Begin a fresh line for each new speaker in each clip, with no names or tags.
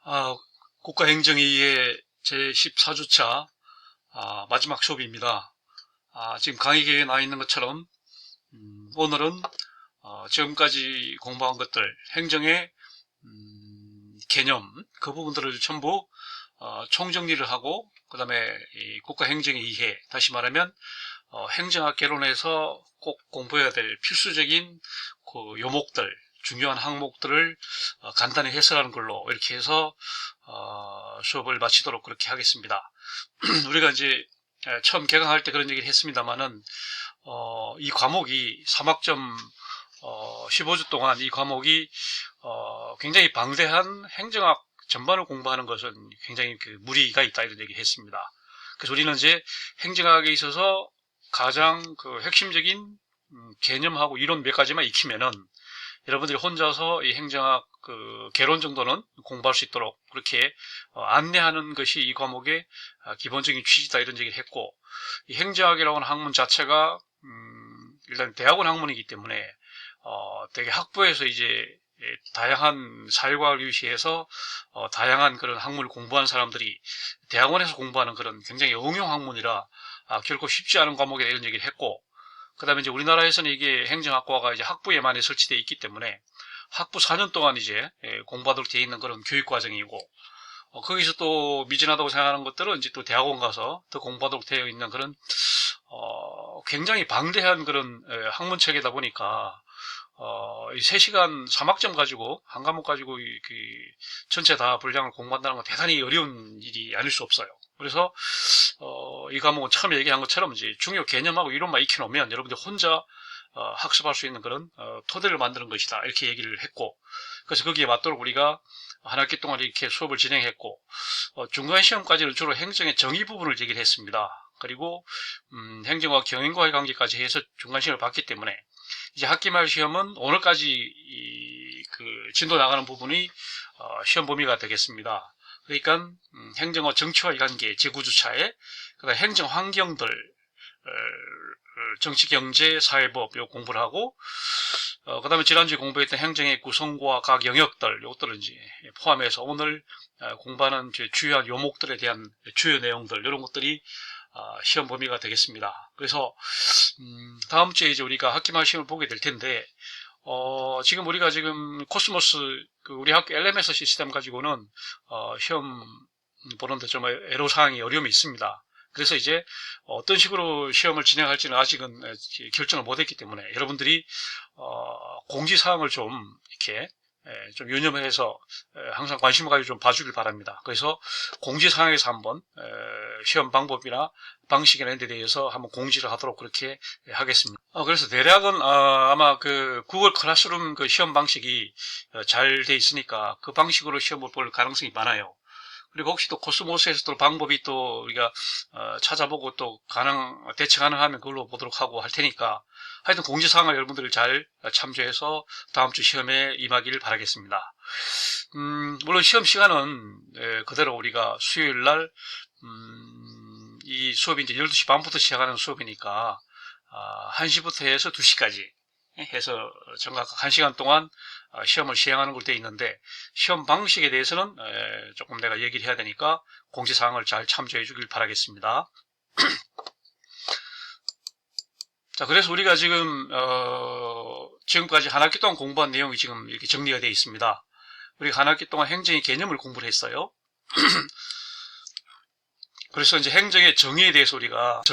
아, 국가행정위의 제14주차 마지막 수업입니다. 지금 강의계에 나와 있는 것처럼 오늘은 지금까지 공부한 것들, 행정의 개념, 그 부분들을 전부 총정리를 하고 그 다음에 국가행정의 이해, 다시 말하면 행정학 개론에서 꼭 공부해야 될 필수적인 그 요목들, 중요한 항목들을 간단히 해설하는 걸로 이렇게 해서 수업을 마치도록 그렇게 하겠습니다. 우리가 이제 처음 개강할 때 그런 얘기를 했습니다만은 이 과목이 3학점 15주 동안 이 과목이 굉장히 방대한 행정학 전반을 공부하는 것은 굉장히 그 무리가 있다 이런 얘기를 했습니다. 그래서 우리는 이제 행정학에 있어서 가장 그 핵심적인 개념하고 이론 몇 가지만 익히면은 여러분들이 혼자서 이 행정학 그 개론 정도는 공부할 수 있도록 그렇게 안내하는 것이 이 과목의 기본적인 취지다 이런 얘기를 했고, 이 행정학이라고 하는 학문 자체가 일단 대학원 학문이기 때문에 되게 학부에서 이제 다양한 사회과학을 위시해서 다양한 그런 학문을 공부한 사람들이 대학원에서 공부하는 그런 굉장히 응용 학문이라 결코 쉽지 않은 과목이다 이런 얘기를 했고, 그 다음에 이제 우리나라에서는 이게 행정학과가 이제 학부에만 설치되어 있기 때문에 학부 4년 동안 이제 공부하도록 되어 있는 그런 교육 과정이고, 거기서 또 미진하다고 생각하는 것들은 이제 또 대학원 가서 더 공부하도록 되어 있는 그런 굉장히 방대한 그런 학문 체계다 보니까 이 3시간 3학점 가지고 한 과목 가지고 전체 다 분량을 공부한다는 건 대단히 어려운 일이 아닐 수 없어요. 그래서 이 과목은 처음에 얘기한 것처럼 이제 중요 개념하고 이론만 익혀놓으면 여러분들 혼자 학습할 수 있는 그런 토대를 만드는 것이다 이렇게 얘기를 했고, 그래서 거기에 맞도록 우리가 한 학기 동안 이렇게 수업을 진행했고, 중간 시험까지는 주로 행정의 정의 부분을 얘기를 했습니다. 그리고 행정과 경영과의 관계까지 해서 중간 시험을 봤기 때문에 이제 학기 말 시험은 오늘까지 그 진도 나가는 부분이 시험 범위가 되겠습니다. 그러니까 행정과 정치와의 관계 제9주차에 그다음 행정 환경들, 정치, 경제, 사회법 요 공부를 하고, 그 다음에 지난주에 공부했던 행정의 구성과 각 영역들, 요것들을 이제 포함해서 오늘 공부하는 주요한 요목들에 대한 주요 내용들, 이런 것들이 시험 범위가 되겠습니다. 그래서 다음 주에 이제 우리가 학기말 시험을 보게 될 텐데, 지금 우리가 지금 코스모스 우리 학교 LMS 시스템 가지고는 시험 보는데 좀 애로사항이 어려움이 있습니다. 그래서 이제 어떤 식으로 시험을 진행할지는 아직은 결정을 못했기 때문에 여러분들이 공지사항을 좀 이렇게 좀 유념을 해서 항상 관심을 가지고 좀 봐주길 바랍니다. 그래서 공지사항에서 한번 시험 방법이나 방식이나 이런 데 대해서 한번 공지를 하도록 그렇게 하겠습니다. 그래서 대략은 아마 그 구글 클래스룸 그 시험 방식이 잘 돼 있으니까 그 방식으로 시험을 볼 가능성이 많아요. 그리고 혹시 또 코스모스에서 또 방법이 또 우리가 찾아보고 또 대체 가능하면 그걸로 보도록 하고 할 테니까, 하여튼 공지사항을 여러분들 잘 참조해서 다음 주 시험에 임하기를 바라겠습니다. 물론 시험 시간은 그대로 우리가 수요일 날 이 수업이 이제 12시 반부터 시작하는 수업이니까 1시부터 해서 2시까지 해서 정각 1시간 동안 시험을 시행하는 걸로 되어 있는데, 시험 방식에 대해서는 조금 내가 얘기를 해야 되니까 공지사항을 잘 참조해 주길 바라겠습니다. 자, 그래서 우리가 지금 지금까지 한 학기 동안 공부한 내용이 지금 이렇게 정리가 되어 있습니다. 우리가 한 학기 동안 행정의 개념을 공부를 했어요. 그래서 이제 행정의 정의에 대해서 우리가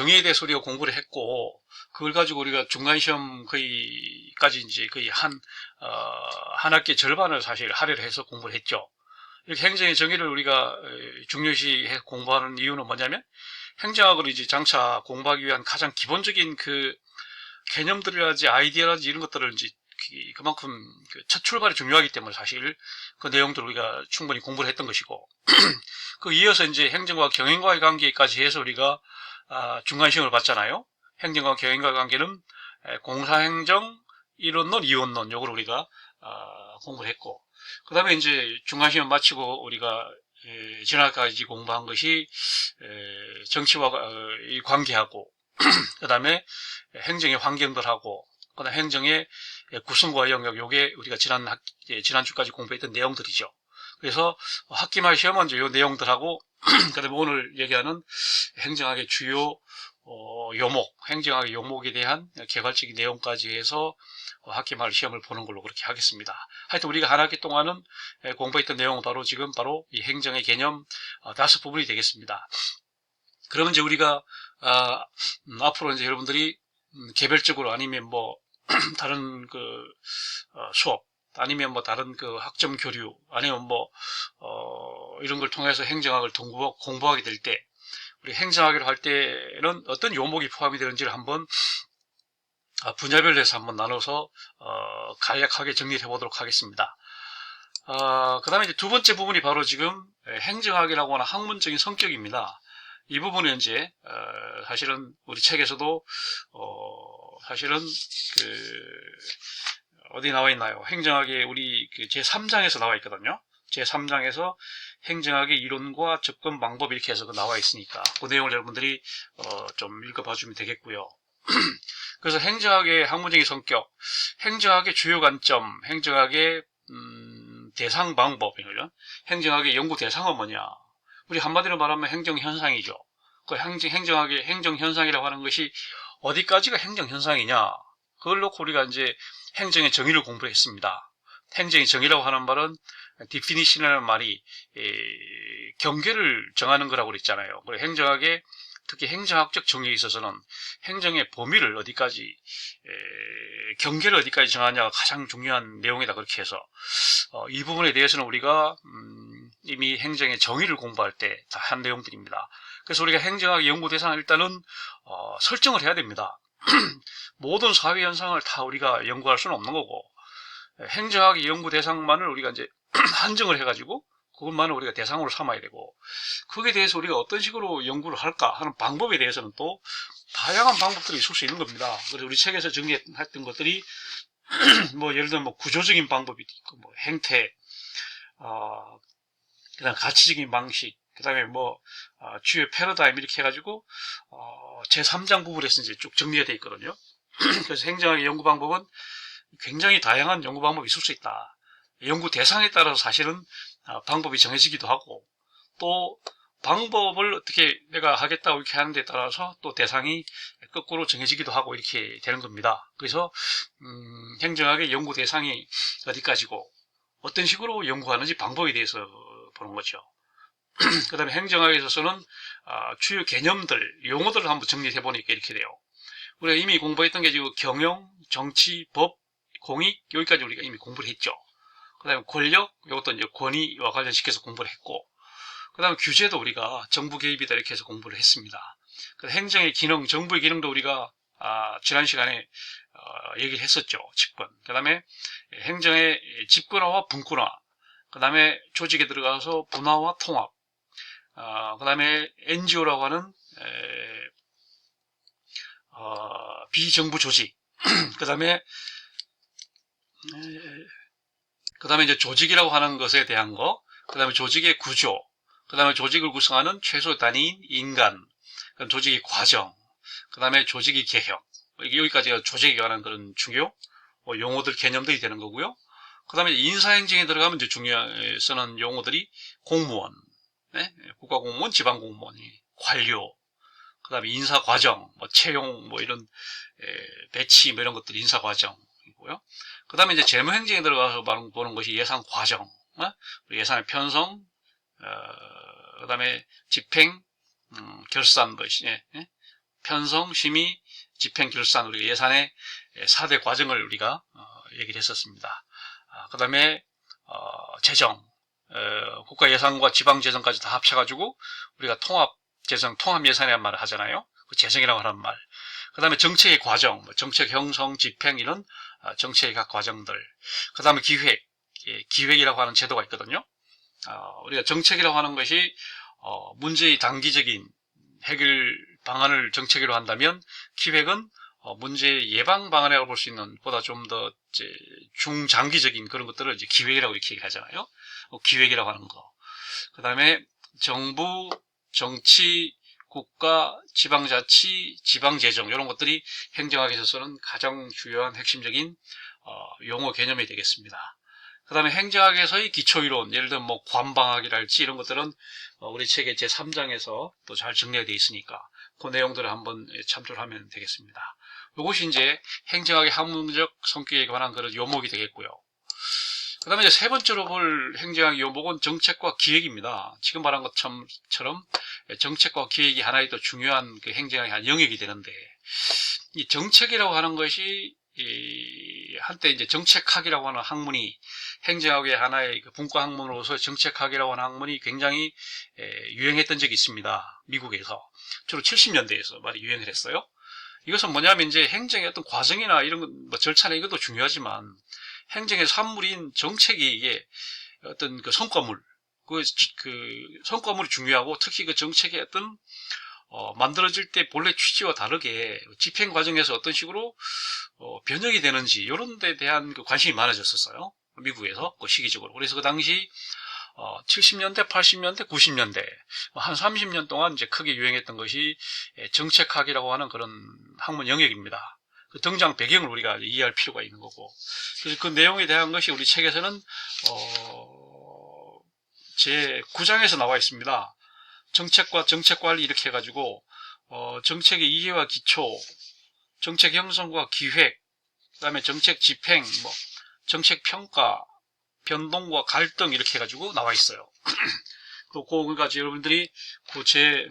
공부를 했고, 그걸 가지고 우리가 중간시험 거의까지 이제 거의 한 학기 절반을 사실 할애를 해서 공부를 했죠. 이렇게 행정의 정의를 우리가 중요시 해 공부하는 이유는 뭐냐면, 행정학을 이제 장차 공부하기 위한 가장 기본적인 그 개념들이라든지 아이디어라든지 이런 것들을 이제 그만큼 첫 출발이 중요하기 때문에 사실 그 내용들을 우리가 충분히 공부를 했던 것이고, 그 이어서 이제 행정과 경영과의 관계까지 해서 우리가 중간시험을 봤잖아요. 행정과 경영과의 관계는 공사행정, 이론론, 이원론 요걸 우리가 공부를 했고, 그 다음에 이제 중간시험 마치고 우리가 지난까지 공부한 것이 정치와 관계하고 그 다음에 행정의 환경들하고 그 다음에 행정의 구성과 영역, 요게 우리가 지난주까지 공부했던 내용들이죠. 그래서 학기말 시험은 이제 이 내용들하고 그다음에 오늘 얘기하는 행정학의 주요 요목, 행정학의 요목에 대한 개괄적인 내용까지 해서 학기말 시험을 보는 걸로 그렇게 하겠습니다. 하여튼 우리가 한 학기 동안은 공부했던 내용은 바로 지금 바로 이 행정의 개념 5부분이 되겠습니다. 그러면 이제 우리가 앞으로 이제 여러분들이 개별적으로 아니면 뭐 다른 그 수업 아니면 뭐 다른 그 학점 교류 아니면 뭐 이런 걸 통해서 행정학을 공부하게 될 때 우리 행정학을 할 때는 어떤 요목이 포함이 되는지를 한번 분야별로 해서 한번 나눠서 간략하게 정리를 해보도록 하겠습니다. 그 다음에 이제 두 번째 부분이 바로 지금 행정학이라고 하는 학문적인 성격입니다. 이 부분은 이제 사실은 우리 책에서도 사실은 어디 나와 있나요? 행정학의 우리 제3장에서 나와 있거든요. 제3장에서 행정학의 이론과 접근 방법 이렇게 해서 나와 있으니까 그 내용을 여러분들이 좀 읽어봐 주면 되겠고요. 그래서 행정학의 학문적인 성격, 행정학의 주요 관점, 행정학의 대상 방법, 행정학의 연구 대상은 뭐냐? 우리 한마디로 말하면 행정현상이죠. 그 행정학의 행정현상이라고 하는 것이 어디까지가 행정현상이냐? 그걸 놓고 우리가 이제 행정의 정의를 공부를 했습니다. 행정의 정의라고 하는 말은 definition이라는 말이 경계를 정하는 거라고 그랬잖아요. 그리고 행정학의 특히 행정학적 정의에 있어서는 행정의 범위를 어디까지 경계를 어디까지 정하냐가 가장 중요한 내용이다 그렇게 해서 이 부분에 대해서는 우리가 이미 행정의 정의를 공부할 때 다 한 내용들입니다. 그래서 우리가 행정학 연구 대상을 일단은 설정을 해야 됩니다. 모든 사회 현상을 다 우리가 연구할 수는 없는 거고 행정학의 연구 대상만을 우리가 이제 한정을 해가지고 그것만을 우리가 대상으로 삼아야 되고 거기에 대해서 우리가 어떤 식으로 연구를 할까 하는 방법에 대해서는 또 다양한 방법들이 있을 수 있는 겁니다. 그래서 우리 책에서 정리했던 것들이 뭐 예를 들면 뭐 구조적인 방법이 있고 뭐 행태, 그다음 가치적인 방식, 그다음에 뭐 주요 패러다임 이렇게 해가지고 제3장 부분에서 이제 쭉 정리가 되어 있거든요. 그래서 행정학의 연구 방법은 굉장히 다양한 연구 방법이 있을 수 있다. 연구 대상에 따라서 사실은 방법이 정해지기도 하고 또 방법을 어떻게 내가 하겠다고 이렇게 하는 데 따라서 또 대상이 거꾸로 정해지기도 하고 이렇게 되는 겁니다. 그래서 행정학의 연구 대상이 어디까지고 어떤 식으로 연구하는지 방법에 대해서 보는 거죠. 그 다음에 행정학에 있어서는 주요 개념들, 용어들을 한번 정리해 보니까 이렇게 돼요. 우리가 이미 공부했던 게 지금 경영, 정치, 법, 공익 여기까지 우리가 이미 공부를 했죠. 그 다음에 권력, 이것도 이제 권위와 관련시켜서 공부를 했고 그 다음에 규제도 우리가 정부 개입이다 이렇게 해서 공부를 했습니다. 행정의 기능, 정부의 기능도 우리가 지난 시간에 얘기를 했었죠. 집권. 그 다음에 행정의 집권화와 분권화, 그 다음에 조직에 들어가서 분화와 통합, 그 다음에 NGO라고 하는 비정부 조직, 그 다음에 이제 조직이라고 하는 것에 대한 거, 그 다음에 조직의 구조, 그 다음에 조직을 구성하는 최소 단위인 인간, 그럼 조직의 과정, 그 다음에 조직의 개혁, 여기까지가 조직에 관한 그런 중요 용어들, 개념들이 되는 거고요. 그 다음에 인사행정에 들어가면 이제 중요하게 쓰는 용어들이 공무원, 네? 국가공무원, 지방공무원, 관료, 그 다음에 인사과정, 뭐 채용, 뭐 이런 배치, 뭐 이런 것들 인사과정이고요. 그 다음에 이제 재무행정에 들어가서 보는 것이 예산과정, 예산의 편성, 그 다음에 집행, 결산, 편성, 심의, 집행, 결산, 우리가 예산의 4대 과정을 우리가 얘기를 했었습니다. 그 다음에 재정, 국가 예산과 지방 재정까지 다 합쳐가지고 우리가 통합 재정, 통합 예산이라는 말을 하잖아요. 그 재정이라고 하는 말. 그 다음에 정책의 과정, 뭐 정책 형성, 집행 이런 정책의 각 과정들. 그 다음에 기획, 기획이라고 하는 제도가 있거든요. 우리가 정책이라고 하는 것이 문제의 단기적인 해결 방안을 정책으로 한다면 기획은 문제 예방 방안이라고 볼 수 있는 보다 좀 더 중장기적인 그런 것들을 이제 기획이라고 이렇게 얘기하잖아요. 기획이라고 하는 거. 그 다음에 정부, 정치, 국가, 지방자치, 지방재정 이런 것들이 행정학에 있어서는 가장 중요한 핵심적인 용어 개념이 되겠습니다. 그 다음에 행정학에서의 기초이론, 예를 들면 뭐 관방학이랄지 이런 것들은 우리 책의 제3장에서 또 잘 정리가 되어 있으니까 그 내용들을 한번 참조를 하면 되겠습니다. 이것이 이제 행정학의 학문적 성격에 관한 그런 요목이 되겠고요. 그 다음에 이제 세 번째로 볼 행정학 요목은 정책과 기획입니다. 지금 말한 것처럼 정책과 기획이 하나의 또 중요한 그 행정학의 한 영역이 되는데, 이 정책이라고 하는 것이 한때 이제 정책학이라고 하는 학문이 행정학의 하나의 그 분과 학문으로서 정책학이라고 하는 학문이 굉장히 유행했던 적이 있습니다. 미국에서 주로 70년대에서 많이 유행을 했어요. 이것은 뭐냐면 이제 행정의 어떤 과정이나 이런 뭐 절차나 이것도 중요하지만 행정의 산물인 정책이 이게 어떤 그 성과물, 그 성과물이 중요하고 특히 그 정책의 어떤 만들어질 때 본래 취지와 다르게 집행 과정에서 어떤 식으로 변형이 되는지 이런 데 대한 그 관심이 많아졌었어요. 미국에서 그 시기적으로. 그래서 그 당시 70년대, 80년대, 90년대 한 30년 동안 이제 크게 유행했던 것이 정책학이라고 하는 그런 학문 영역입니다. 그 등장 배경을 우리가 이해할 필요가 있는 거고, 그래서 그 내용에 대한 것이 우리 책에서는 제 9장에서 나와 있습니다. 정책과 정책관리 이렇게 해가지고 정책의 이해와 기초, 정책 형성과 기획, 그 다음에 정책 집행, 뭐 정책 평가, 변동과 갈등 이렇게 해가지고 나와 있어요. 그거까지 여러분들이 제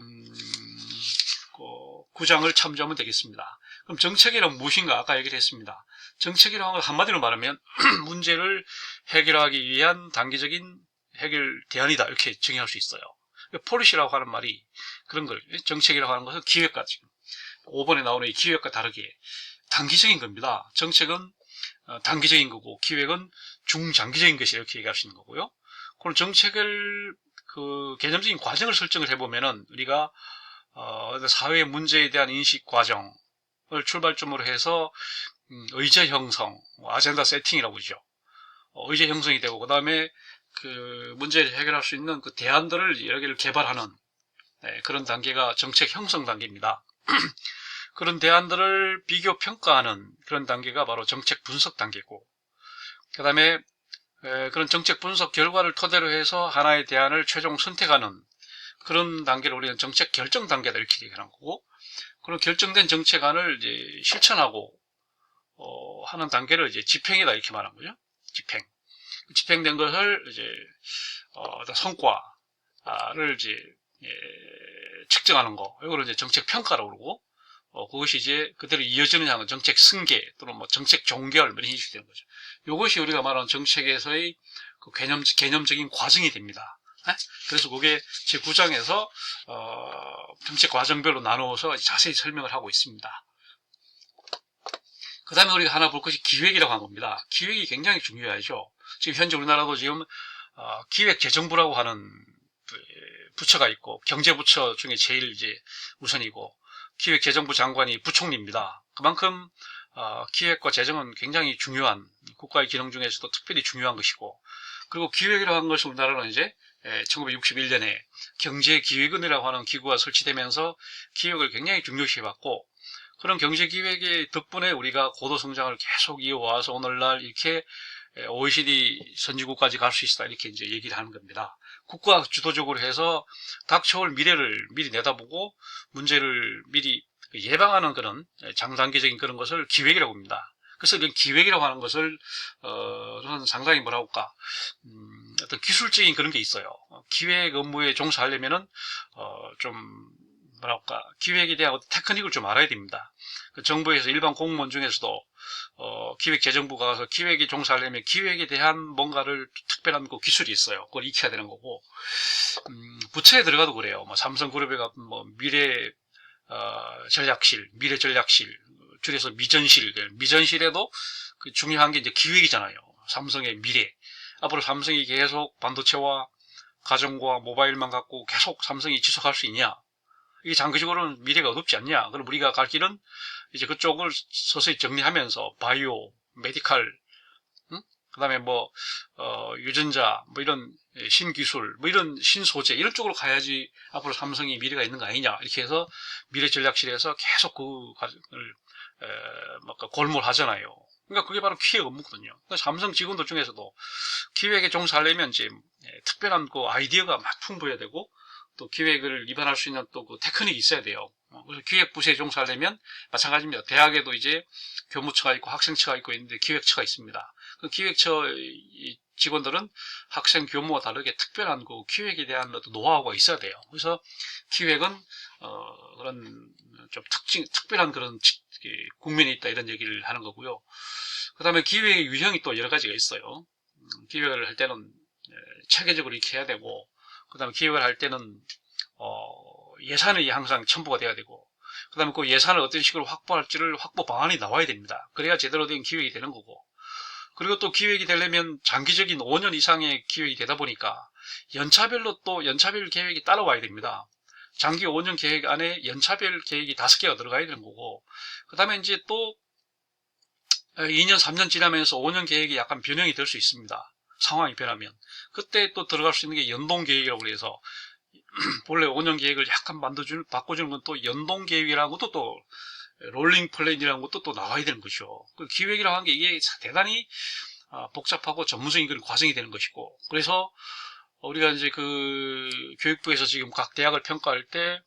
9장을 참조하면 되겠습니다. 그럼 정책이란 무엇인가? 아까 얘기를 했습니다. 정책이라는 걸 한마디로 말하면 문제를 해결하기 위한 단기적인 해결 대안이다 이렇게 정의할 수 있어요. 폴리시라고 하는 말이 그런 걸, 정책이라고 하는 것은 기획과 지금 5번에 나오는 이 기획과 다르게 단기적인 겁니다. 정책은 단기적인 거고 기획은 중장기적인 것이 이렇게 얘기할 수 있는 거고요. 그럼 정책을 그 개념적인 과정을 설정을 해보면은 우리가 사회의 문제에 대한 인식 과정을 출발점으로 해서 의제 형성, 아젠다 세팅이라고 그러죠. 의제 형성이 되고 그 다음에 그 문제를 해결할 수 있는 그 대안들을 여러 개를 개발하는 그런 단계가 정책 형성 단계입니다. 그런 대안들을 비교 평가하는 그런 단계가 바로 정책 분석 단계고, 그 다음에 그런 정책 분석 결과를 토대로 해서 하나의 대안을 최종 선택하는 그런 단계를 우리는 정책 결정 단계다 이렇게 얘기하는 거고, 그런 결정된 정책안을 이제 실천하고 하는 단계를 이제 집행이다 이렇게 말하는 거죠. 집행된 것을 이제 성과를 이제 측정하는 거, 이거를 이제 정책 평가라고 그러고, 그것이 이제 그대로 이어지는 향은 정책 승계 또는 뭐 정책 종결 이런 식이 되는 거죠. 이것이 우리가 말하는 정책에서의 그 개념적인 과정이 됩니다. 그래서 그게 제 9장에서 정책 과정별로 나누어서 자세히 설명을 하고 있습니다. 그 다음에 우리가 하나 볼 것이 기획이라고 하는 겁니다. 기획이 굉장히 중요하죠. 지금 현재 우리나라도 지금 기획재정부라고 하는 부처가 있고, 경제부처 중에 제일 이제 우선이고, 기획재정부 장관이 부총리입니다. 그만큼 기획과 재정은 굉장히 중요한, 국가의 기능 중에서도 특별히 중요한 것이고, 그리고 기획이라고 하는 것을 우리나라는 이제 1961년에 경제기획원이라고 하는 기구가 설치되면서 기획을 굉장히 중요시해왔고, 그런 경제기획의 덕분에 우리가 고도성장을 계속 이어와서 오늘날 이렇게 OECD 선진국까지 갈 수 있다 이렇게 이제 얘기를 하는 겁니다. 국가 주도적으로 해서 닥쳐올 미래를 미리 내다보고 문제를 미리 예방하는 그런 장단기적인 그런 것을 기획이라고 합니다. 그래서 그 기획이라고 하는 것을 저는 상당히 뭐라고 할까 어떤 기술적인 그런 게 있어요. 기획 업무에 종사하려면은 좀 뭐랄까 기획에 대한 테크닉을 좀 알아야 됩니다. 그 정부에서 일반 공무원 중에서도 기획재정부가 가서 기획에 종사하려면 기획에 대한 뭔가를 특별한 그 기술이 있어요. 그걸 익혀야 되는 거고, 부처에 들어가도 그래요. 뭐 삼성그룹에 가면 뭐 미래전략실, 줄여서 미전실에도 그 중요한 게 이제 기획이잖아요. 삼성의 미래. 앞으로 삼성이 계속 반도체와 가정과 모바일만 갖고 계속 삼성이 지속할 수 있냐? 이게 장기적으로는 미래가 어둡지 않냐? 그럼 우리가 갈 길은 이제 그쪽을 서서히 정리하면서 바이오, 메디칼, 그 다음에 유전자, 이런 신기술, 이런 신소재, 이런 쪽으로 가야지 앞으로 삼성이 미래가 있는 거 아니냐? 이렇게 해서 미래 전략실에서 계속 그걸 골몰하잖아요. 그러니까 그게 바로 기획 업무거든요. 그러니까 삼성 직원들 중에서도 기획에 종사하려면 이제 특별한 그 아이디어가 막 풍부해야 되고, 또 기획을 입안할 수 있는 또 그 테크닉이 있어야 돼요. 그래서 기획부서에 종사하려면 마찬가지입니다. 대학에도 이제 교무처가 있고 학생처가 있고 있는데 기획처가 있습니다. 그 기획처 직원들은 학생 교무와 다르게 특별한 그 기획에 대한 어떤 노하우가 있어야 돼요. 그래서 기획은 그런 좀 특별한 그런 국면이 있다, 이런 얘기를 하는 거고요. 그 다음에 기획의 유형이 또 여러 가지가 있어요. 기획을 할 때는 체계적으로 이렇게 해야 되고, 그 다음에 기획을 할 때는 예산이 항상 첨부가 돼야 되고, 그 다음에 그 예산을 어떤 식으로 확보할지를 확보 방안이 나와야 됩니다. 그래야 제대로 된 기획이 되는 거고, 그리고 또 기획이 되려면 장기적인 5년 이상의 기획이 되다 보니까 연차별로 또 연차별 계획이 따라와야 됩니다. 장기 5년 계획 안에 연차별 계획이 5개가 들어가야 되는 거고, 그 다음에 이제 또 2년, 3년 지나면서 5년 계획이 약간 변형이 될 수 있습니다. 상황이 변하면. 그때 또 들어갈 수 있는 게 연동 계획이라고 해서, 본래 5년 계획을 약간 바꿔주는 건 또 연동 계획이라는 것도 또 롤링 플랜이라는 것도 또 나와야 되는 것이죠. 그 기획이라고 하는 게 이게 대단히 복잡하고 전문적인 그런 과정이 되는 것이고, 그래서 우리가 이제 그 교육부에서 지금 각 대학을 평가할 때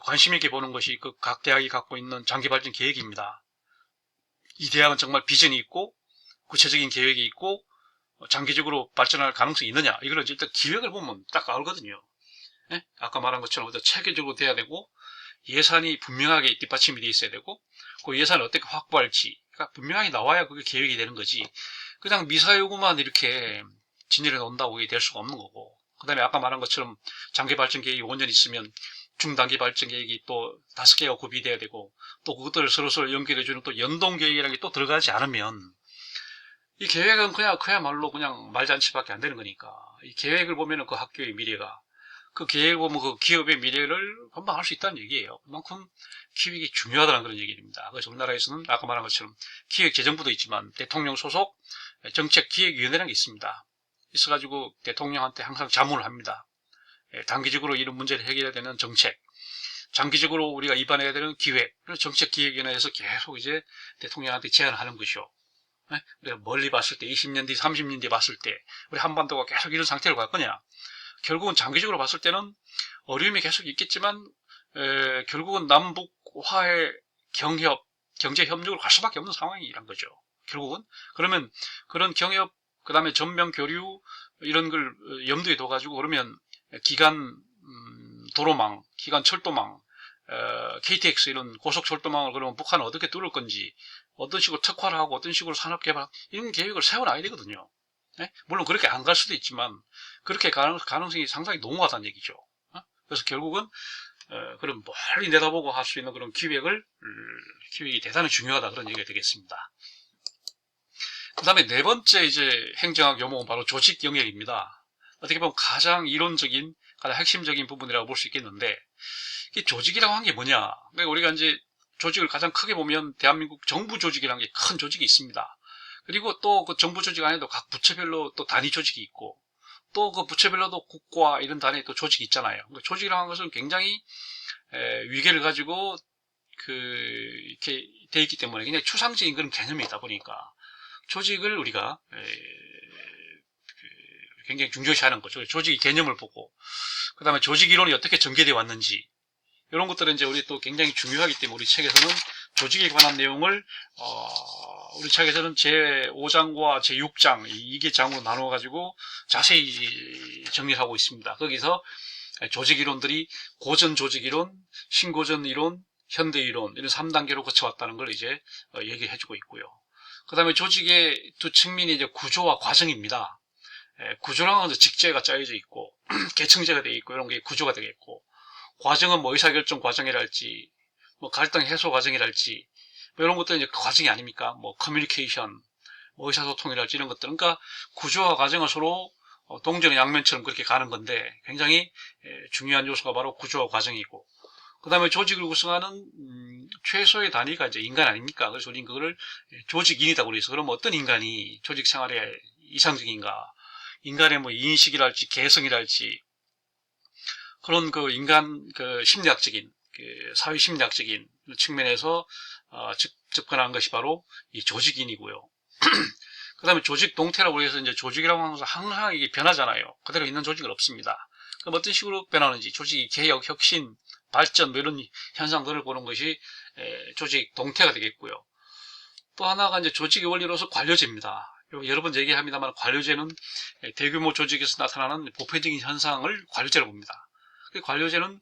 관심 있게 보는 것이 그 각 대학이 갖고 있는 장기 발전 계획입니다. 이 대학은 정말 비전이 있고 구체적인 계획이 있고 장기적으로 발전할 가능성이 있느냐, 이걸 일단 기획을 보면 딱 알거든요. 예? 아까 말한 것처럼 체계적으로 돼야 되고, 예산이 분명하게 뒷받침이 되어 있어야 되고, 그 예산을 어떻게 확보할지 그러니까 분명하게 나와야 그게 계획이 되는 거지, 그냥 미사여구만 이렇게 진열해 놓는다고 이게 될 수가 없는 거고, 그 다음에 아까 말한 것처럼 장기 발전 계획이 5년 있으면 중단기 발전 계획이 또 5개가 구비돼야 되고, 또 그것들을 서로 연결해주는 또 연동 계획이라는 게 또 들어가지 않으면 이 계획은 그야말로 그냥 말잔치밖에 안 되는 거니까, 이 계획을 보면은 그 학교의 미래가, 그 계획을 보면 그 기업의 미래를 금방 알 수 있다는 얘기예요. 그만큼 기획이 중요하다는 그런 얘기입니다. 그래서 우리나라에서는 아까 말한 것처럼 기획재정부도 있지만 대통령 소속 정책기획위원회라는 게 있습니다. 있어가지고 대통령한테 항상 자문을 합니다. 단기적으로 이런 문제를 해결해야 되는 정책, 장기적으로 우리가 입안해야 되는 기획, 정책기획위원회에서 계속 이제 대통령한테 제안을 하는 것이요. 우리가 멀리 봤을 때 20년 뒤, 30년 뒤 봤을 때 우리 한반도가 계속 이런 상태로 갈 거냐, 결국은 장기적으로 봤을 때는 어려움이 계속 있겠지만 결국은 남북 화해, 경협, 경제 협력으로 갈 수밖에 없는 상황이란 거죠. 결국은 그러면 그런 경협, 그 다음에 전면 교류 이런 걸 염두에 둬가지고, 그러면 기간 도로망, 기간 철도망, KTX 이런 고속철도망을 그러면 북한은 어떻게 뚫을 건지, 어떤 식으로 특화를 하고 어떤 식으로 산업개발, 이런 계획을 세워놔야 되거든요. 네? 물론 그렇게 안 갈 수도 있지만 그렇게 가능성이 상당히 농후하다는 얘기죠. 그래서 결국은 그런 멀리 내다보고 할 수 있는 그런 기획이 대단히 중요하다, 그런 얘기가 되겠습니다. 그 다음에 네 번째 이제 행정학 요목은 바로 조직 영역입니다. 어떻게 보면 가장 이론적인, 가장 핵심적인 부분이라고 볼 수 있겠는데, 이 조직이라고 한 게 뭐냐? 그러니까 우리가 이제 조직을 가장 크게 보면 대한민국 정부 조직이라는 게 큰 조직이 있습니다. 그리고 또 그 정부 조직 안에도 각 부처별로 또 단위 조직이 있고, 또 그 부처별로도 국과 이런 단위의 또 조직이 있잖아요. 그러니까 조직이라고 하는 것은 굉장히 위계를 가지고 이렇게 돼 있기 때문에 굉장히 추상적인 그런 개념이다 보니까 조직을 우리가 굉장히 중요시하는 거죠. 조직의 개념을 보고, 그 다음에 조직 이론이 어떻게 전개되어 왔는지, 이런 것들은 이제 우리 또 굉장히 중요하기 때문에 우리 책에서는 조직에 관한 내용을 우리 책에서는 제5장과 제6장 이게 장으로 나누어 가지고 자세히 정리를 하고 있습니다. 거기서 조직 이론들이 고전 조직 이론, 신고전 이론, 현대 이론 이런 3단계로 거쳐왔다는 걸 이제 얘기해 주고 있고요. 그 다음에 조직의 두 측면이 이제 구조와 과정입니다. 구조랑은 직제가 짜여져 있고 계층제가 되어 있고 이런 게 구조가 되겠고, 과정은 뭐 의사결정 과정이랄지, 뭐 갈등 해소 과정이랄지, 뭐 이런 것들은 이제 그 과정이 아닙니까? 뭐 커뮤니케이션, 뭐 의사소통이랄지 이런 것들. 그러니까 구조와 과정을 서로 동전의 양면처럼 그렇게 가는 건데, 굉장히 중요한 요소가 바로 구조와 과정이고, 그 다음에 조직을 구성하는 최소의 단위가 이제 인간 아닙니까? 그래서 우리는 그거를 조직인이라고 그래서, 그럼 어떤 인간이 조직 생활에 이상적인가? 인간의 뭐 인식이랄지 개성이랄지 그런 그 인간 그 심리학적인, 그 사회 심리학적인 측면에서 즉 접근하는 것이 바로 이 조직인이고요. 그 다음에 조직 동태라고 해서 이제 조직이라고 하는 것은 항상 이게 변하잖아요. 그대로 있는 조직은 없습니다. 그럼 어떤 식으로 변하는지, 조직이 개혁, 혁신, 발전, 뭐 이런 현상들을 보는 것이 조직 동태가 되겠고요. 또 하나가 이제 조직의 원리로서 관료제입니다. 여러 번 얘기합니다만 관료제는 대규모 조직에서 나타나는 보편적인 현상을 관료제라고 봅니다. 관료제는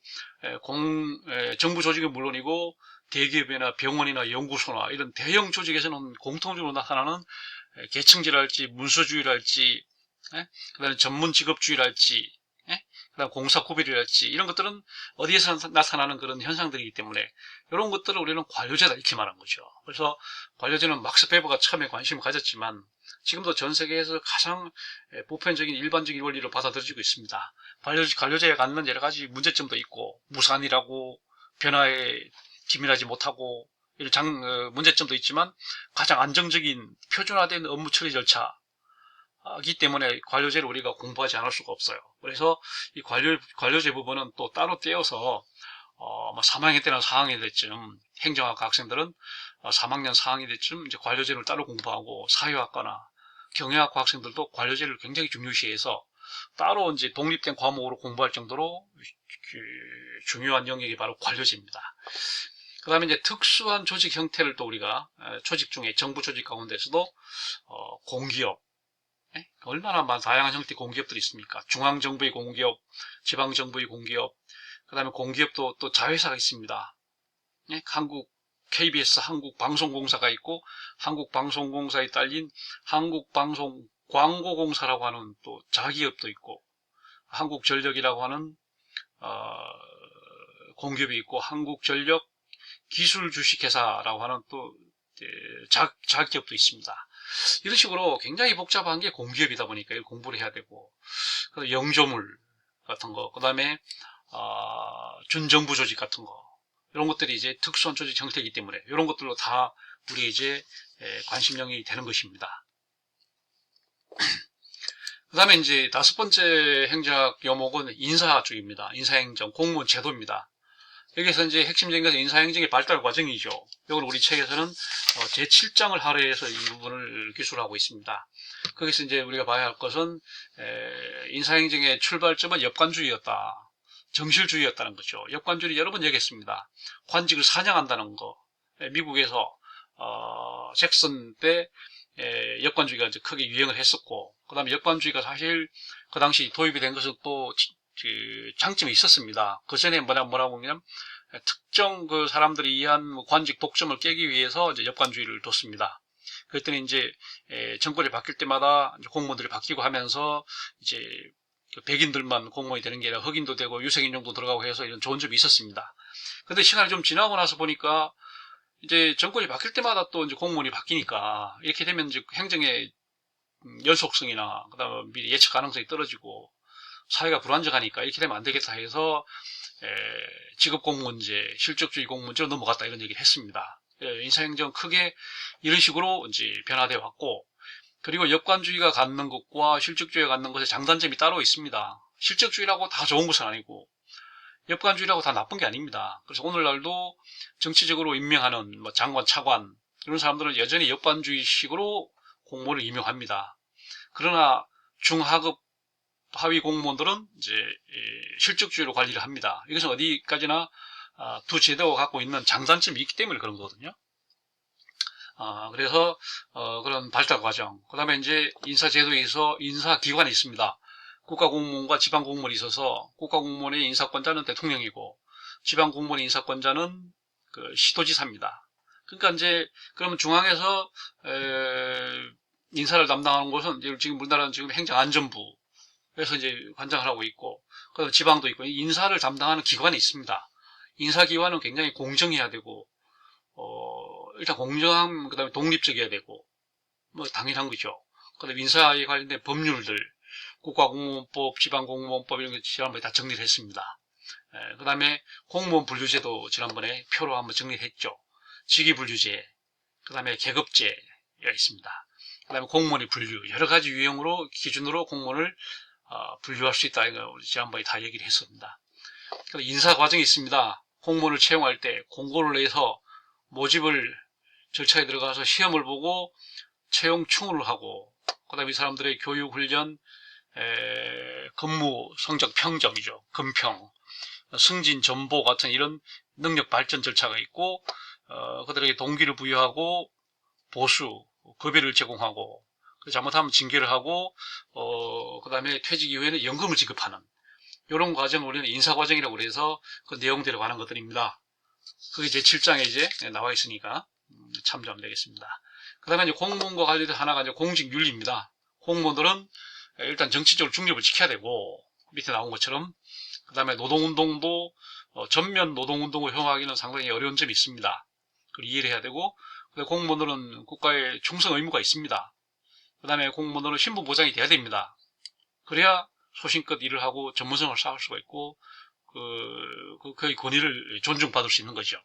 정부 조직은 물론이고 대기업이나 병원이나 연구소나 이런 대형 조직에서는 공통적으로 나타나는 계층제랄지 문서주의랄지 그다음에 전문 직업주의랄지 그다음 공사구별이랄지 이런 것들은 어디에서 나타나는 그런 현상들이기 때문에 이런 것들을 우리는 관료제다 이렇게 말한 거죠. 그래서 관료제는 막스 베버가 처음에 관심을 가졌지만 지금도 전 세계에서 가장 보편적인 일반적인 원리로 받아들여지고 있습니다. 관료제에 갖는 여러 가지 문제점도 있고 무산이라고 변화에 기민하지 못하고 이런 문제점도 있지만 가장 안정적인 표준화된 업무 처리 절차이기 때문에 관료제를 우리가 공부하지 않을 수가 없어요. 그래서 이 관료제 부분은 또 따로 떼어서 3학년 때나 4학년 때쯤 행정학과 학생들은 3학년 4학년 때쯤 이제 관료제를 따로 공부하고 사회학과나 경영학과 학생들도 관료제를 굉장히 중요시해서 따로 이제 독립된 과목으로 공부할 정도로 중요한 영역이 바로 관료제입니다. 그 다음에 이제 특수한 조직 형태를 또 우리가 조직 중에 정부 조직 가운데서도 공기업 얼마나 다양한 형태의 공기업들이 있습니까? 중앙정부의 공기업, 지방정부의 공기업, 그 다음에 공기업도 또 자회사가 있습니다. 한국 KBS 한국방송공사가 있고 한국방송공사에 딸린 한국방송광고공사라고 하는 또 자기업도 있고 한국전력이라고 하는 공기업이 있고 한국전력 기술주식회사라고 하는 또 자기업도 있습니다. 이런 식으로 굉장히 복잡한 게 공기업이다 보니까 공부를 해야 되고 영조물 같은 거, 그 다음에 준정부 조직 같은 거 이런 것들이 이제 특수한 조직 형태이기 때문에 이런 것들로 다 우리 이제 관심 영역이 되는 것입니다. 그 다음에 이제 5번째 행정학 요목은 인사 쪽입니다. 인사행정, 공무원 제도입니다. 여기서 이제 핵심적인 것은 인사행정의 발달 과정이죠. 이걸 우리 책에서는 제7장을 할애해서 이 부분을 기술하고 있습니다. 거기서 이제 우리가 봐야 할 것은 인사행정의 출발점은 역관주의였다. 정실주의였다는 거죠. 역관주의 여러 번 얘기했습니다. 관직을 사냥한다는 거. 미국에서 잭슨 때 역관주의가 이제 크게 유행을 했었고, 그 다음에 역관주의가 사실 그 당시 도입이 된 것은 또 장점이 있었습니다. 그 전에 뭐라고 하면 특정 그 사람들이 이해한 관직 독점을 깨기 위해서 이제 역관주의를 뒀습니다. 그랬더니 이제 정권이 바뀔 때마다 공무원들이 바뀌고 하면서 이제 백인들만 공무원이 되는 게 아니라 흑인도 되고 유색인종도 들어가고 해서 이런 좋은 점이 있었습니다. 근데 시간이 좀 지나고 나서 보니까 이제 정권이 바뀔 때마다 또 이제 공무원이 바뀌니까 이렇게 되면 이제 행정의 연속성이나 그다음에 미리 예측 가능성이 떨어지고 사회가 불안정하니까 이렇게 되면 안 되겠다 해서 직업공무원제, 실적주의 공무원제로 넘어갔다 이런 얘기를 했습니다. 인사행정 크게 이런 식으로 이제 변화되어 왔고, 그리고 역관주의가 갖는 것과 실적주의가 갖는 것의 장단점이 따로 있습니다. 실적주의라고 다 좋은 것은 아니고 역관주의라고 다 나쁜 게 아닙니다. 그래서 오늘날도 정치적으로 임명하는 뭐 장관, 차관 이런 사람들은 여전히 역관주의식으로 공무원을 임명합니다. 그러나 중하급 하위 공무원들은 이제 실적주의로 관리를 합니다. 이것은 어디까지나 두 제도가 갖고 있는 장단점이 있기 때문에 그런 거거든요. 그래서 그런 발달 과정, 그 다음에 이제 인사제도에서 인사기관이 있습니다. 국가공무원과 지방공무원이 있어서 국가공무원의 인사권자는 대통령이고 지방공무원의 인사권자는 그 시도지사입니다. 그러니까 이제 그러면 중앙에서 인사를 담당하는 곳은 지금 우리나라는 지금 행정안전부 그래서 이제 관장을 하고 있고, 그다음에 지방도 있고, 인사를 담당하는 기관이 있습니다. 인사기관은 굉장히 공정해야 되고, 일단 공정함, 그 다음에 독립적이어야 되고, 뭐, 당연한 거죠. 그 다음에 인사에 관련된 법률들, 국가공무원법, 지방공무원법 이런 거 지난번에 다 정리를 했습니다. 그 다음에 공무원 분류제도 지난번에 표로 한번 정리를 했죠. 직위분류제, 그 다음에 계급제가 있습니다. 그 다음에 공무원의 분류, 여러 가지 유형으로, 기준으로 공무원을 분류할 수 있다. 이거 우리 지난번에 다 얘기를 했습니다. 인사 과정이 있습니다. 공무원을 채용할 때 공고를 내서 모집을 절차에 들어가서 시험을 보고 채용 충원을 하고, 그 다음에 이 사람들의 교육, 훈련, 근무 성적 평점이죠. 근평, 승진, 전보 같은 이런 능력 발전 절차가 있고, 그들에게 동기를 부여하고, 보수, 급여를 제공하고, 잘못하면 징계를 하고, 그 다음에 퇴직 이후에는 연금을 지급하는, 이런 과정을 우리는 인사과정이라고 그래서 그 내용들에 관한 것들입니다. 그게 제 7장에 이제 나와 있으니까 참조하면 되겠습니다. 그 다음에 이제 공무원과 관련된 하나가 이제 공직윤리입니다. 공무원들은 일단 정치적으로 중립을 지켜야 되고, 밑에 나온 것처럼, 그 다음에 노동운동도 전면 노동운동을 허용하기는 상당히 어려운 점이 있습니다. 그걸 이해를 해야 되고, 공무원들은 국가에 충성 의무가 있습니다. 그 다음에 공무원들은 신분 보장이 돼야 됩니다. 그래야 소신껏 일을 하고 전문성을 쌓을 수가 있고, 그의 권위를 존중받을 수 있는 거죠.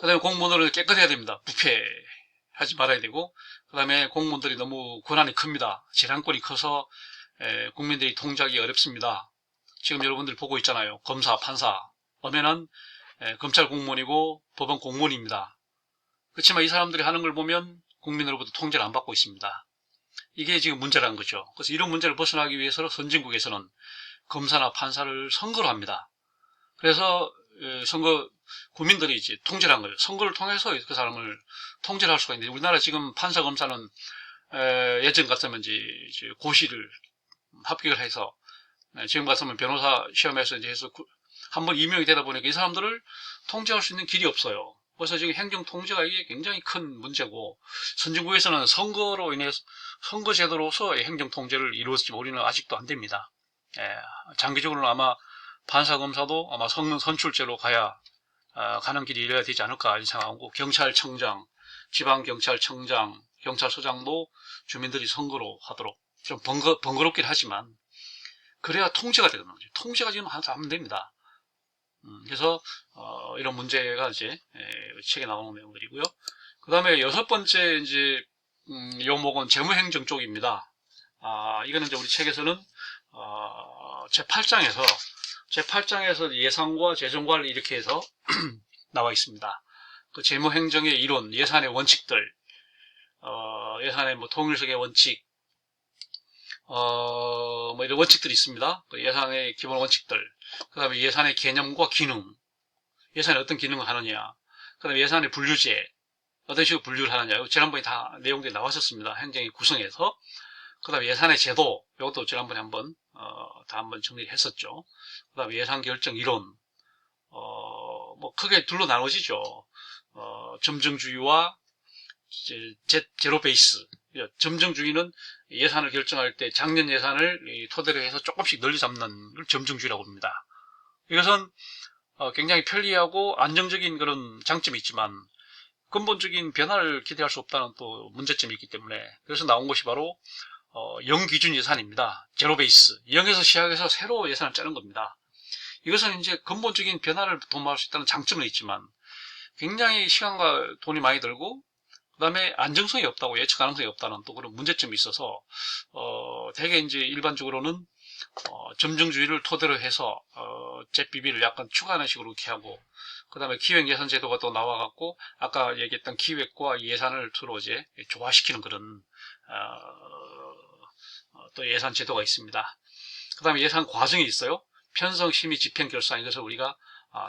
그 다음에 공무원들은 깨끗해야 됩니다. 부패하지 말아야 되고, 그 다음에 공무원들이 너무 권한이 큽니다. 재량권이 커서 국민들이 통제하기 어렵습니다. 지금 여러분들 보고 있잖아요. 검사, 판사 오면은 검찰 공무원이고 법원 공무원입니다. 그렇지만 이 사람들이 하는 걸 보면 국민으로부터 통제를 안 받고 있습니다. 이게 지금 문제라는 거죠. 그래서 이런 문제를 벗어나기 위해서 선진국에서는 검사나 판사를 선거로 합니다. 그래서 선거 국민들이 이제 통제를 한 거예요. 선거를 통해서 그 사람을 통제를 할 수가 있는데, 우리나라 지금 판사 검사는 예전 같으면 이제 고시를 합격을 해서, 지금 같으면 변호사 시험에서 이제 해서 한번 임용이 되다 보니까 이 사람들을 통제할 수 있는 길이 없어요. 그래서 지금 행정 통제가 이게 굉장히 큰 문제고, 선진국에서는 선거로 인해서 선거제도로서 행정 통제를 이루었지만 우리는 아직도 안 됩니다. 장기적으로는 아마 판사 검사도 아마 선출제로 가는 길이 이래야 되지 않을까 생각하고, 경찰청장, 지방경찰청장, 경찰서장도 주민들이 선거로 하도록, 좀 번거롭긴 하지만 그래야 통제가 되는 거죠. 통제가 지금 하면 됩니다. 그래서 이런 문제가 이제 책에 나오는 내용들이고요. 그 다음에 6번째 이제 요목은 재무행정 쪽입니다. 이거는 이제 우리 책에서는 제8장에서 예산과 재정관리 이렇게 해서 나와 있습니다. 그 재무행정의 이론, 예산의 원칙들, 예산의 뭐 통일성의 원칙, 뭐 이런 원칙들이 있습니다. 그 예산의 기본 원칙들, 그 다음에 예산의 개념과 기능, 예산이 어떤 기능을 하느냐, 그 다음에 예산의 분류제, 어떤 식으로 분류를 하느냐, 지난번에 다 내용들이 나왔었습니다. 행정의 구성에서. 그 다음에 예산의 제도, 이것도 지난번에 다 한번 정리를 했었죠. 그 다음에 예산 결정 이론, 뭐 크게 둘로 나눠지죠. 점정주의와 제로 베이스. 점정주의는 예산을 결정할 때 작년 예산을 토대로 해서 조금씩 늘리 잡는 걸 점정주의라고 합니다. 이것은 굉장히 편리하고 안정적인 그런 장점이 있지만 근본적인 변화를 기대할 수 없다는 또 문제점이 있기 때문에, 그래서 나온 것이 바로 0기준 예산입니다. 제로 베이스. 0에서 시작해서 새로 예산을 짜는 겁니다. 이것은 이제 근본적인 변화를 도모할 수 있다는 장점은 있지만 굉장히 시간과 돈이 많이 들고, 그 다음에 안정성이 없다고, 예측 가능성이 없다는 또 그런 문제점이 있어서, 대개 이제 일반적으로는, 점정주의를 토대로 해서, 잽비비를 약간 추가하는 식으로 이렇게 하고, 그 다음에 기획예산제도가 또 나와갖고, 아까 얘기했던 기획과 예산을 서로 이제 조화시키는 그런, 또 예산제도가 있습니다. 그 다음에 예산 과정이 있어요. 편성, 심의, 집행, 결산, 이것을 우리가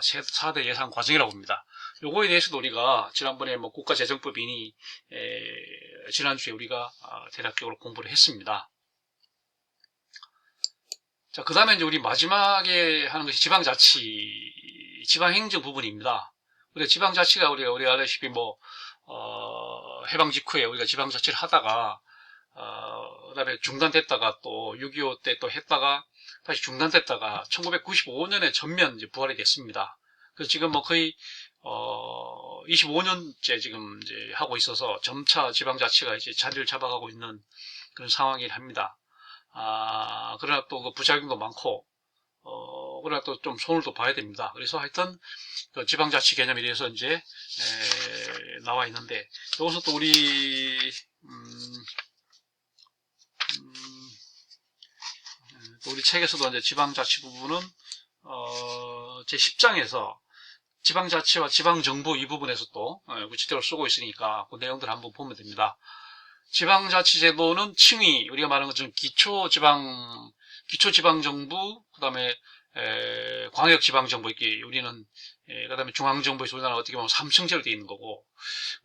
4대 예산 과정이라고 합니다. 요거에 대해서도 우리가 지난번에 뭐 국가재정법이니 지난주에 우리가 대략적으로 공부를 했습니다. 자, 그 다음에 이제 우리 마지막에 하는 것이 지방행정 부분입니다. 우리가 지방자치가 우리가 알다시피 뭐 해방 직후에 우리가 지방자치를 하다가 그 다음에 중단됐다가 또 6.25 때 또 했다가 다시 중단됐다가 1995년에 전면 이제 부활이 됐습니다. 그래서 지금 뭐 거의 25년째 지금 이제 하고 있어서 점차 지방자치가 이제 자리를 잡아가고 있는 그런 상황이긴 합니다. 그러나 또 그 부작용도 많고, 그러나 또 좀 손을 또 봐야 됩니다. 그래서 하여튼 그 지방자치 개념에 대해서 이제 나와 있는데, 여기서 또 우리 책에서도 이제 지방자치 부분은 제 10장에서 지방자치와 지방정부 이 부분에서 또 구체적으로 쓰고 있으니까 그 내용들 한번 보면 됩니다. 지방자치제도는 층위, 우리가 말하는 것처럼 기초지방정부, 그 다음에 광역지방정부, 이렇게 우리는, 그 다음에 중앙정부에서 우리나라는 어떻게 보면 3층제로 되어 있는 거고,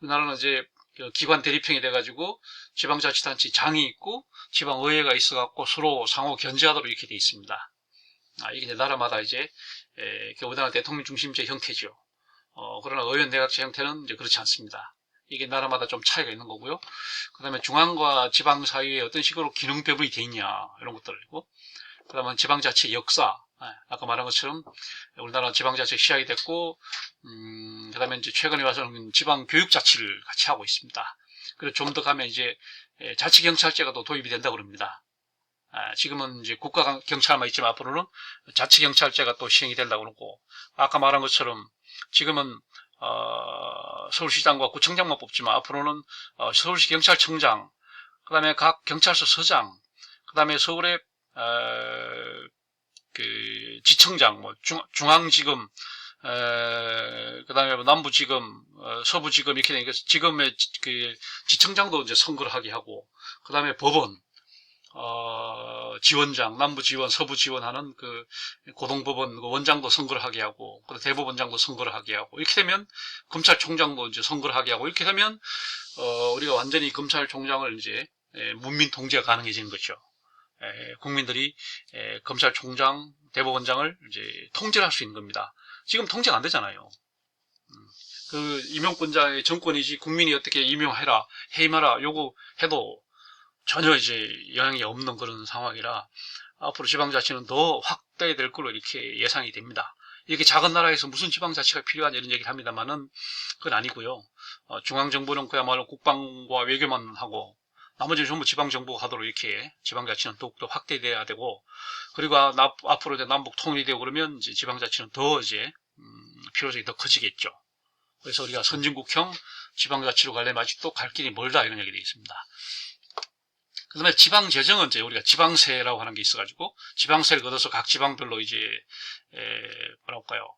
우리나라는 이제 기관 대립형이 돼가지고 지방자치단체장이 있고 지방의회가 있어갖고 서로 상호 견제하도록 이렇게 되어 있습니다. 이게 이제 나라마다 이제 우리나라 대통령 중심제 형태죠. 그러나 의원 내각제 형태는 이제 그렇지 않습니다. 이게 나라마다 좀 차이가 있는 거고요. 그 다음에 중앙과 지방 사이에 어떤 식으로 기능 배분이 돼 있냐, 이런 것들이고, 그 다음에 지방자치 역사, 아까 말한 것처럼 우리나라 지방자치 시작이 됐고, 그 다음에 이제 최근에 와서는 지방교육자치를 같이 하고 있습니다. 그리고 좀 더 가면 이제 자치경찰제가 또 도입이 된다고 그럽니다. 지금은 이제 국가경찰만 있지만 앞으로는 자치경찰제가 또 시행이 된다고 그러고, 아까 말한 것처럼 지금은 서울시장과 구청장만 뽑지만 앞으로는 서울시 경찰청장, 그 다음에 각 경찰서 서장, 그 다음에 서울의 그 지청장, 뭐 중앙지검, 그 다음에 남부지검, 서부지검 이렇게 되니까 지검의 그 지청장도 이제 선거를 하게 하고, 그 다음에 법원, 지원장, 남부지원, 서부지원하는 그 고등법원 그 원장도 선거를 하게 하고, 대법원장도 선거를 하게 하고, 이렇게 되면 검찰총장도 이제 선거를 하게 하고, 이렇게 되면 우리가 완전히 검찰총장을 이제 문민 통제가 가능해지는 거죠. 국민들이 검찰총장, 대법원장을 이제 통제를 할 수 있는 겁니다. 지금 통제가 안 되잖아요. 그 임용권자의 정권이지 국민이 어떻게 임용해라, 해임하라 요구해도 전혀 이제 영향이 없는 그런 상황이라 앞으로 지방자치는 더 확대될 걸로 이렇게 예상이 됩니다. 이렇게 작은 나라에서 무슨 지방자치가 필요하냐 이런 얘기를 합니다만은 그건 아니고요. 중앙정부는 그야말로 국방과 외교만 하고 나머지는 전부 지방정부가 하도록 이렇게 지방자치는 더욱더 확대돼야 되고, 그리고 앞으로 이제 남북 통일이 되고 그러면 이제 지방자치는 더 이제 필요성이 더 커지겠죠. 그래서 우리가 선진국형 지방자치로 가려면 아직도 갈 길이 멀다 이런 얘기 되어 있습니다. 그 다음에 지방재정은 이제 우리가 지방세라고 하는 게 있어가지고, 지방세를 걷어서 각 지방별로 이제, 뭐랄까요,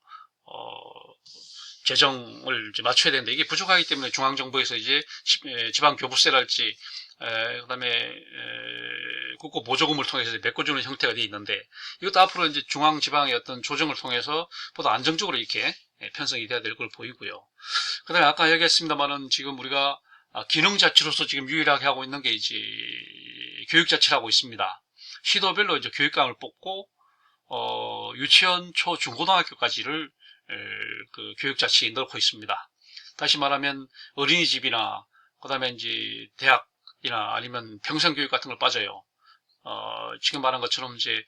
재정을 이제 맞춰야 되는데, 이게 부족하기 때문에 중앙정부에서 이제 지방교부세랄지, 그 다음에, 국고보조금을 통해서 메꿔주는 형태가 되어 있는데, 이것도 앞으로 이제 중앙지방의 어떤 조정을 통해서 보다 안정적으로 이렇게 편성이 돼야 될 걸 보이고요. 그 다음에 아까 얘기했습니다만은 지금 우리가 기능자치로서 지금 유일하게 하고 있는 게 이제 교육자치를 하고 있습니다. 시도별로 이제 교육감을 뽑고, 유치원, 초, 중고등학교까지를 그 교육자치에 넣고 있습니다. 다시 말하면 어린이집이나, 그 다음에 이제 대학이나 아니면 평생교육 같은 걸 빠져요. 지금 말한 것처럼 이제,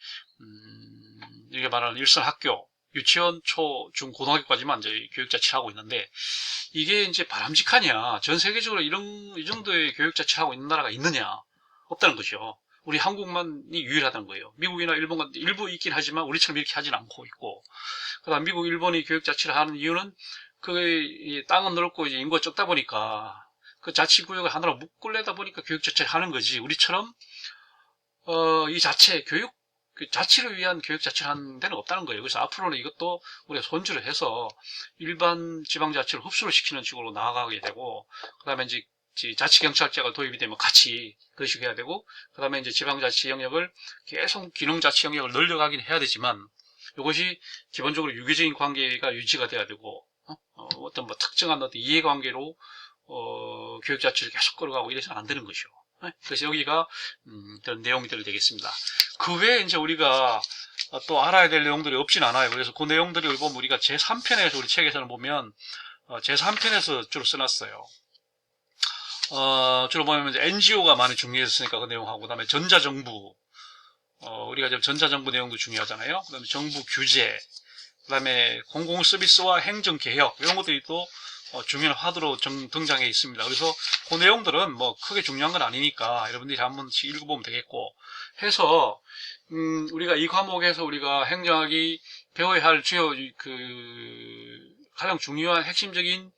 이게 말하는 일선 학교, 유치원, 초, 중, 고등학교까지만 이제 교육자치를 하고 있는데, 이게 이제 바람직하냐, 전 세계적으로 이 정도의 교육자치를 하고 있는 나라가 있느냐, 없다는 거죠. 우리 한국만이 유일하다는 거예요. 미국이나 일본 같은 일부 있긴 하지만 우리처럼 이렇게 하진 않고 있고, 그다음 미국, 일본이 교육자치를 하는 이유는 그 땅은 넓고 이제 인구가 적다 보니까 그 자치구역을 하나로 묶으려다 보니까 교육자치를 하는 거지. 우리처럼 이 자체 교육 그 자치를 위한 교육자치를 하는 데는 없다는 거예요. 그래서 앞으로는 이것도 우리가 손질을 해서 일반 지방자치를 흡수를 시키는 식으로 나아가게 되고, 그 다음에 이제 자치경찰제가 도입이 되면 같이 그런 식으로 해야 되고, 그 다음에 이제 지방자치 영역을 계속 기능자치 영역을 늘려가긴 해야 되지만, 이것이 기본적으로 유기적인 관계가 유지가 돼야 되고, 어떤 뭐 특정한 어떤 이해관계로 교육자치를 계속 끌어가고 이래서는 안 되는 것이죠. 그래서 여기가 그런 내용들이 되겠습니다. 그 외에 이제 우리가 또 알아야 될 내용들이 없진 않아요. 그래서 그 내용들을 보면 우리가 제3편에서 우리 책에서는 보면 제3편에서 주로 써놨어요. 주로 보면 이제 NGO가 많이 중요했으니까 그 내용하고, 그 다음에 전자정부, 우리가 지금 전자정부 내용도 중요하잖아요. 그 다음에 정부 규제, 그 다음에 공공서비스와 행정개혁, 이런 것들이 또 중요한 화두로 등장해 있습니다. 그래서 그 내용들은 뭐 크게 중요한 건 아니니까 여러분들이 한 번씩 읽어보면 되겠고 해서, 우리가 이 과목에서 우리가 행정학이 배워야 할 주요 가장 중요한 핵심적인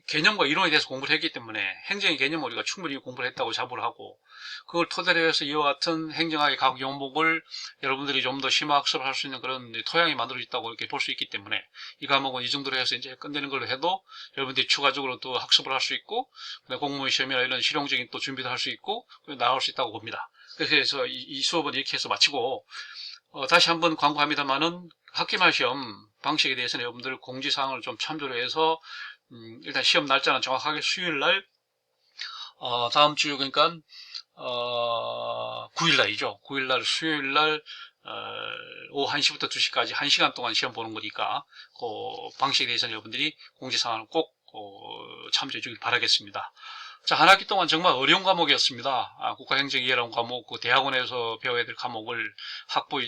개념과 이론에 대해서 공부를 했기 때문에 행정의 개념을 우리가 충분히 공부를 했다고 자부를 하고, 그걸 토대로 해서 이와 같은 행정학의 각 요목을 여러분들이 좀 더 심화학습을 할 수 있는 그런 토양이 만들어졌다고 이렇게 볼 수 있기 때문에, 이 과목은 이 정도로 해서 이제 끝내는 걸로 해도 여러분들이 추가적으로 또 학습을 할 수 있고, 공무원 시험이나 이런 실용적인 또 준비도 할 수 있고 나올 수 있다고 봅니다. 그래서 이 수업은 이렇게 해서 마치고, 다시 한번 광고합니다만은 학기말 시험 방식에 대해서는 여러분들 공지사항을 좀 참조를 해서 일단 시험 날짜는 정확하게 수요일날, 다음 주 그러니까 9일날이죠. 9일날 수요일날 오후 1시부터 2시까지 1시간 동안 시험 보는 거니까 그 방식에 대해서는 여러분들이 공지사항을 꼭 참조해 주길 바라겠습니다. 자, 한 학기 동안 정말 어려운 과목이었습니다. 국가행정이해라는 과목, 그 대학원에서 배워야 될 과목을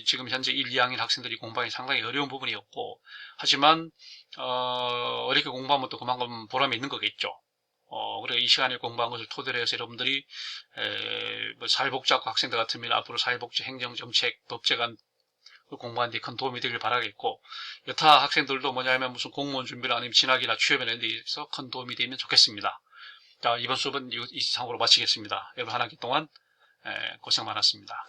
지금 현재 1, 2학년 학생들이 공부하기 상당히 어려운 부분이었고, 하지만, 어렵게 공부하면 또 그만큼 보람이 있는 거겠죠. 그리고 이 시간에 공부한 것을 토대로 해서 여러분들이, 뭐 사회복지학과 학생들 같으면 앞으로 사회복지 행정정책, 법제관 공부하는 데 큰 도움이 되길 바라겠고, 여타 학생들도 뭐냐면 무슨 공무원 준비나 아니면 진학이나 취업에 대해서 큰 도움이 되면 좋겠습니다. 자, 이번 수업은 이상으로 마치겠습니다. 여러분 한 학기 동안 고생 많았습니다.